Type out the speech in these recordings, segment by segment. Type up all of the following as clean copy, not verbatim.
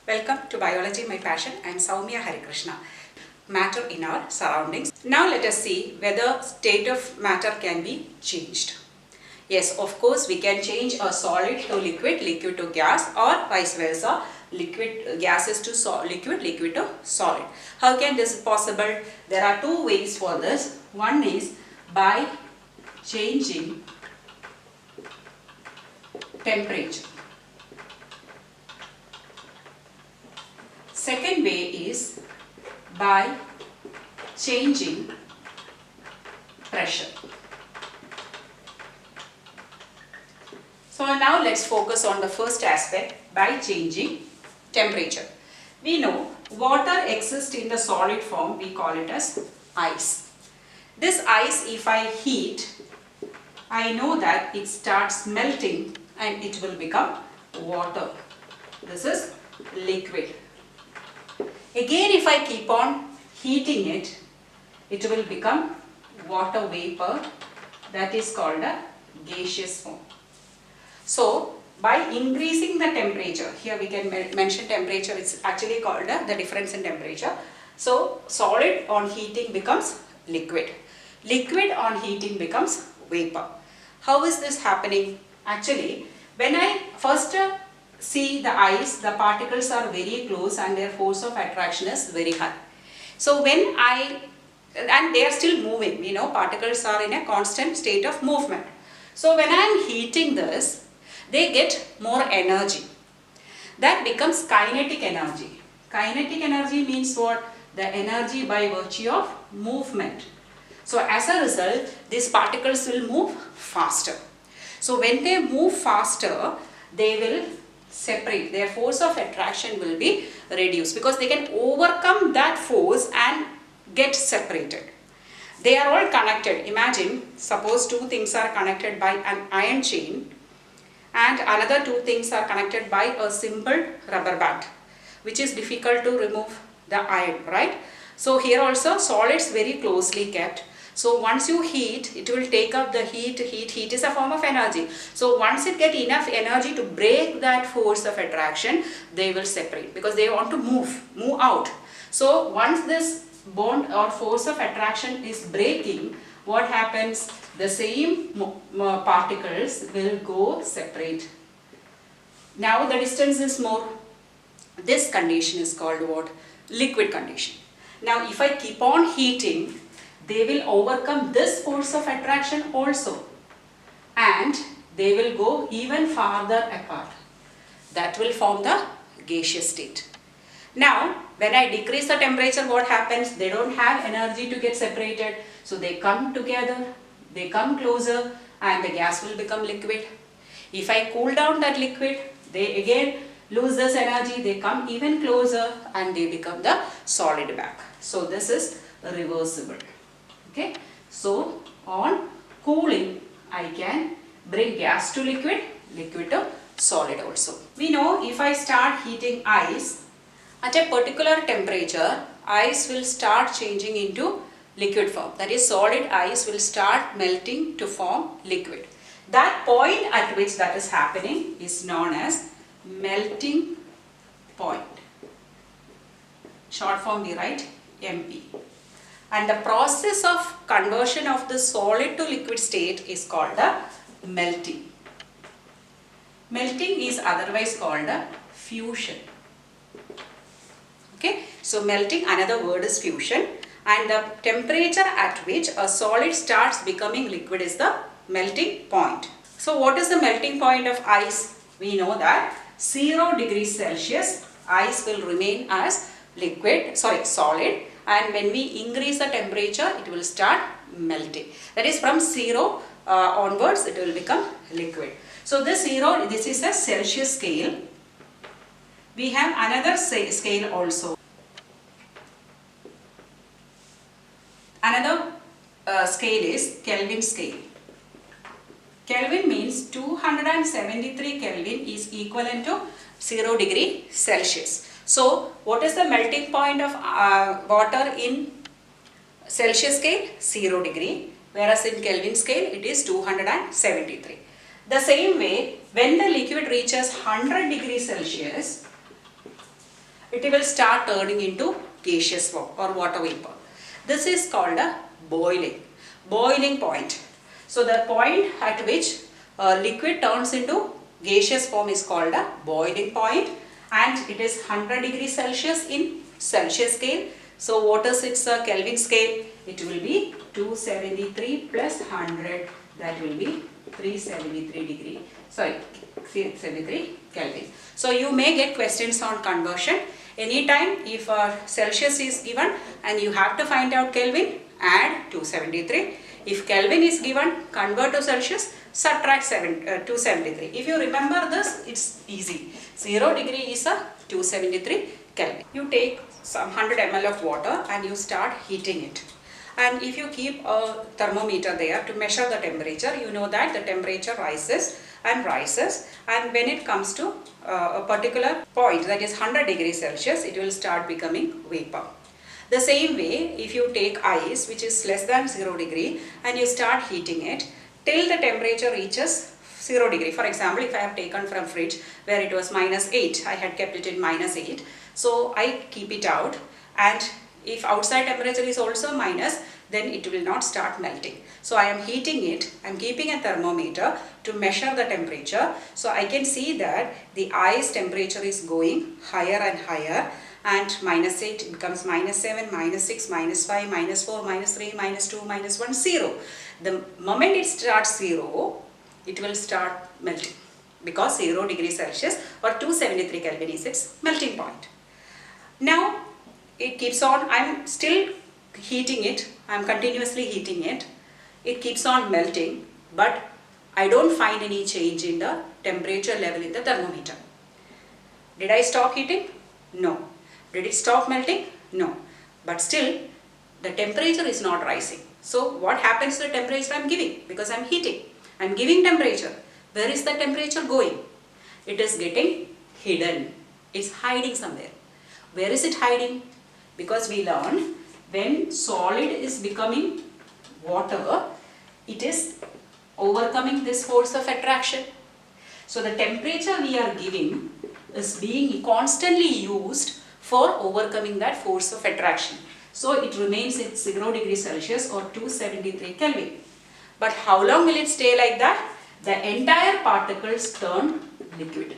Welcome to Biology My Passion. I am Soumya Harikrishna. Matter in our surroundings. Now let us see whether state of matter can be changed. Yes, of course we can change a solid to liquid, liquid to gas, or vice versa, liquid gases to liquid, liquid to solid. How can this be possible? There are two ways for this. One is by changing temperature. Second way is by changing pressure. So now let's focus on the first aspect, by changing temperature. We know water exists in the solid form, we call it as ice. This ice, if I heat, I know that it starts melting and it will become water. This is liquid. Again, if I keep on heating it, it will become water vapor, that is called a gaseous form. So, by increasing the temperature, here we can mention temperature, it's actually called the difference in temperature. So, solid on heating becomes liquid. Liquid on heating becomes vapor. How is this happening? Actually, when I first see the ice, the particles are very close and their force of attraction is very high. So when and they are still moving, we know particles are in a constant state of movement. So when I am heating this, they get more energy. That becomes kinetic energy. Kinetic energy means what? The energy by virtue of movement. So as a result, these particles will move faster. So when they move faster, they will separate. Their force of attraction will be reduced because they can overcome that force and get separated. They are all connected. Imagine, suppose two things are connected by an iron chain and another two things are connected by a simple rubber band, which is difficult to remove the iron, right? So here also solids very closely kept. So once you heat, it will take up the heat. Heat is a form of energy. So once it gets enough energy to break that force of attraction, they will separate because they want to move out. So once this bond or force of attraction is breaking, what happens? The same particles will go separate. Now the distance is more. This condition is called what? Liquid condition. Now if I keep on heating, they will overcome this force of attraction also and they will go even farther apart. That will form the gaseous state. Now when I decrease the temperature, what happens? They don't have energy to get separated. So they come together, they come closer and the gas will become liquid. If I cool down that liquid, they again lose this energy, they come even closer and they become the solid back. So this is reversible. Okay, so on cooling, I can bring gas to liquid, liquid to solid also. We know if I start heating ice, at a particular temperature, ice will start changing into liquid form. That is, solid ice will start melting to form liquid. That point at which that is happening is known as melting point. Short form we write MP. And the process of conversion of the solid to liquid state is called the melting. Melting is otherwise called a fusion. Okay, so melting, another word is fusion, and the temperature at which a solid starts becoming liquid is the melting point. So what is the melting point of ice? We know that 0 degrees Celsius ice will remain as solid, and when we increase the temperature, it will start melting. That is, from 0 onwards, it will become liquid. So this is a Celsius scale. We have another scale also. Another scale is Kelvin scale. Kelvin means 273 Kelvin is equivalent to 0 degree Celsius. So what is the melting point of water in Celsius scale? 0 degree, whereas in Kelvin scale it is 273. The same way, when the liquid reaches 100 degrees Celsius, it will start turning into gaseous form or water vapor. This is called a boiling point. So the point at which liquid turns into gaseous form is called a boiling point, and it is 100 degrees Celsius in Celsius scale. So what is its Kelvin scale? It will be 273 plus 100, that will be 373 Kelvin. So you may get questions on conversion. Anytime if Celsius is given and you have to find out Kelvin, add 273. If Kelvin is given, convert to Celsius, subtract 273. If you remember this, it's easy. 0 degree is a 273 Kelvin. You take some 100 ml of water and you start heating it. And if you keep a thermometer there to measure the temperature, you know that the temperature rises and rises, and when it comes to a particular point, that is 100 degrees Celsius, it will start becoming vapor. The same way, if you take ice which is less than 0 degree and you start heating it till the temperature reaches 0 degree. For example, if I have taken from fridge where it was -8, I had kept it in -8. So I keep it out, and if outside temperature is also minus, then it will not start melting. So I am heating it, I am keeping a thermometer to measure the temperature. So I can see that the ice temperature is going higher and higher, and -8 becomes -7, -6, -5, -4, -3, -2, -1, 0. The moment it starts 0, it will start melting, because 0 degrees Celsius or 273 Kelvin is its melting point. Now it keeps on, I am still heating it, I am continuously heating it, it keeps on melting, but I don't find any change in the temperature level in the thermometer. Did I stop heating? No. Did it stop melting? No. But still the temperature is not rising. So what happens to the temperature I am giving? Because I am heating, I am giving temperature. Where is the temperature going? It is getting hidden. It's hiding somewhere. Where is it hiding? Because we learned when solid is becoming water, it is overcoming this force of attraction. So the temperature we are giving is being constantly used for overcoming that force of attraction. So it remains at 0 degrees Celsius or 273 Kelvin. But how long will it stay like that? The entire particles turn liquid.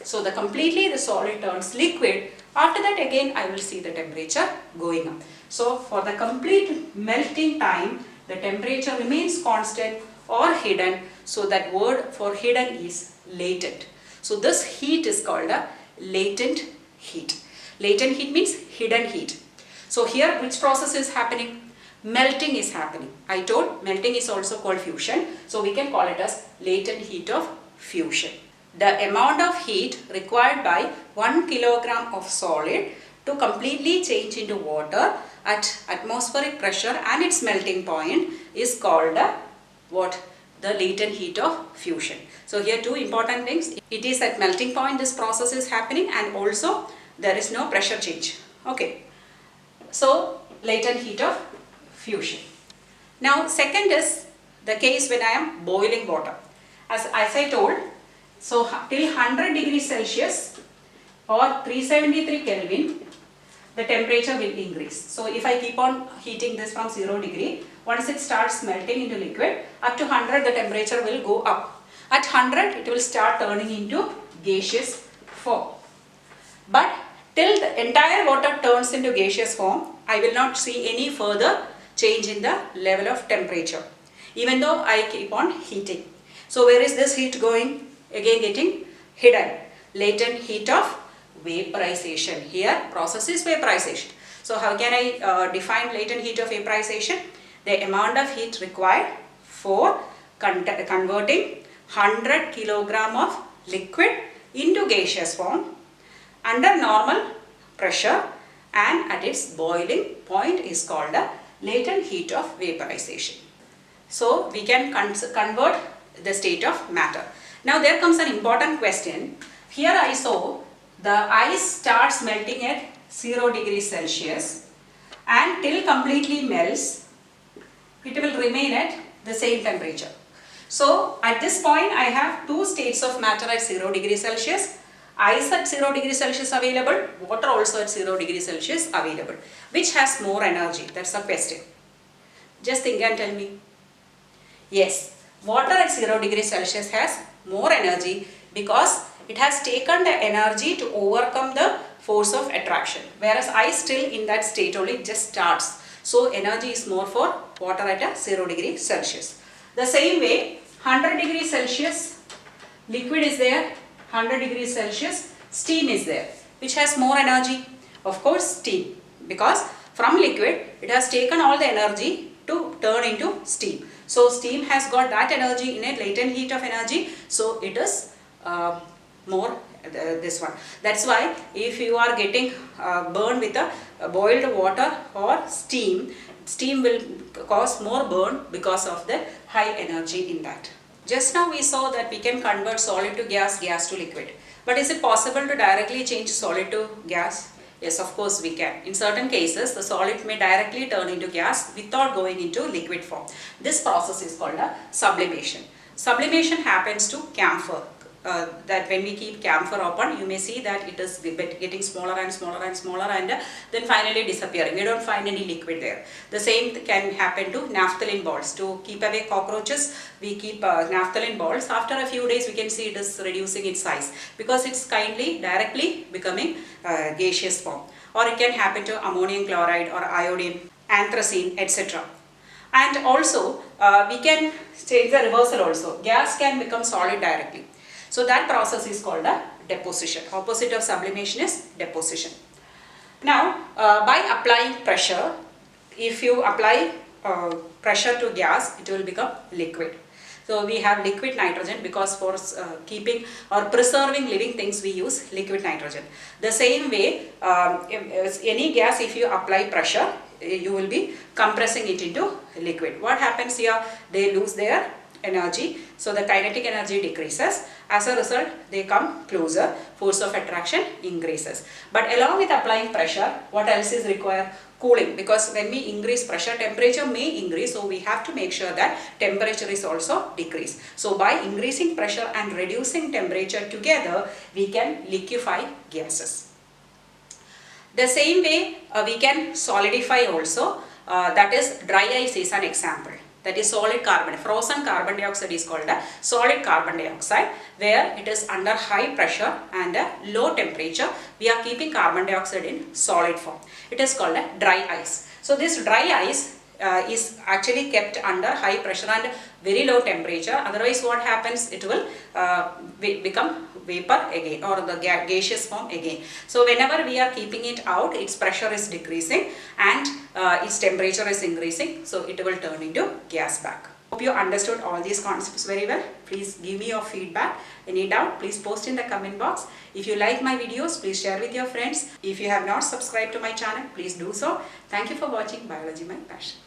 So the solid turns liquid. After that again I will see the temperature going up. So for the complete melting time, the temperature remains constant or hidden. So that word for hidden is latent. So this heat is called a latent heat. Latent heat means hidden heat. So here which process is happening? Melting is happening. I told melting is also called fusion. So we can call it as latent heat of fusion. The amount of heat required by 1 kilogram of solid to completely change into water at atmospheric pressure and its melting point is called what? The latent heat of fusion. So here two important things. It is at melting point this process is happening, and also there is no pressure change. Okay. So latent heat of fusion. Now second is the case when I am boiling water. As I told, so till 100 degrees Celsius or 373 Kelvin, the temperature will increase. So if I keep on heating this from 0 degree, once it starts melting into liquid, up to 100 the temperature will go up. At 100 it will start turning into gaseous form. But till the entire water turns into gaseous form, I will not see any further change in the level of temperature, even though I keep on heating. So where is this heat going? Again getting hidden. Latent heat of vaporization. Here process is vaporization. So how can I define latent heat of vaporization? The amount of heat required for converting 100 kilogram of liquid into gaseous form under normal pressure and at its boiling point is called a latent heat of vaporization. So we can convert the state of matter. Now there comes an important question. Here I saw the ice starts melting at 0 degrees Celsius, and till completely melts, it will remain at the same temperature. So at this point I have two states of matter at 0 degrees Celsius Ice at 0 degree Celsius available, water also at 0 degree Celsius available. Which has more energy? That's the question. Just think and tell me. Yes, water at 0 degree Celsius has more energy because it has taken the energy to overcome the force of attraction. Whereas ice still in that state only, it just starts. So energy is more for water at a 0 degree Celsius. The same way, 100 degree Celsius liquid is there, 100 degrees Celsius steam is there. Which has more energy? Of course steam, because from liquid it has taken all the energy to turn into steam. So steam has got that energy in it, latent heat of energy, so it is more this one. That's why if you are getting burned with a boiled water or steam, steam will cause more burn because of the high energy in that. Just now we saw that we can convert solid to gas, gas to liquid. But is it possible to directly change solid to gas? Yes, of course we can. In certain cases, the solid may directly turn into gas without going into liquid form. This process is called a sublimation. Sublimation happens to camphor. That when we keep camphor open, you may see that it is getting smaller and smaller and smaller, and then finally disappearing. We don't find any liquid there. The same can happen to naphthalene balls. To keep away cockroaches, we keep naphthalene balls. After a few days, we can see it is reducing its size because it's directly becoming gaseous form. Or it can happen to ammonium chloride or iodine, anthracene, etc. And also, we can change the reversal also. Gas can become solid directly. So that process is called a deposition. Opposite of sublimation is deposition. Now, by applying pressure, if you apply pressure to gas, it will become liquid. So we have liquid nitrogen because for keeping or preserving living things we use liquid nitrogen. The same way, any gas, if you apply pressure, you will be compressing it into liquid. What happens here? They lose their energy, so the kinetic energy decreases. As a result, they come closer, force of attraction increases. But along with applying pressure, what else is required? Cooling, because when we increase pressure, temperature may increase, so we have to make sure that temperature is also decreased. So by increasing pressure and reducing temperature together, we can liquefy gases. The same way we can solidify also, that is dry ice is an example. That is solid carbon, frozen carbon dioxide is called a solid carbon dioxide, where it is under high pressure and a low temperature. We are keeping carbon dioxide in solid form. It is called a dry ice. So this dry ice is actually kept under high pressure and very low temperature. Otherwise what happens? It will become vapor again, or the gaseous form again. So whenever we are keeping it out, its pressure is decreasing and its temperature is increasing, so it will turn into gas back. Hope you understood all these concepts very well. Please give me your feedback. Any doubt, please post in the comment box. If you like my videos, please share with your friends. If you have not subscribed to my channel, please do so. Thank you for watching Biology My Passion.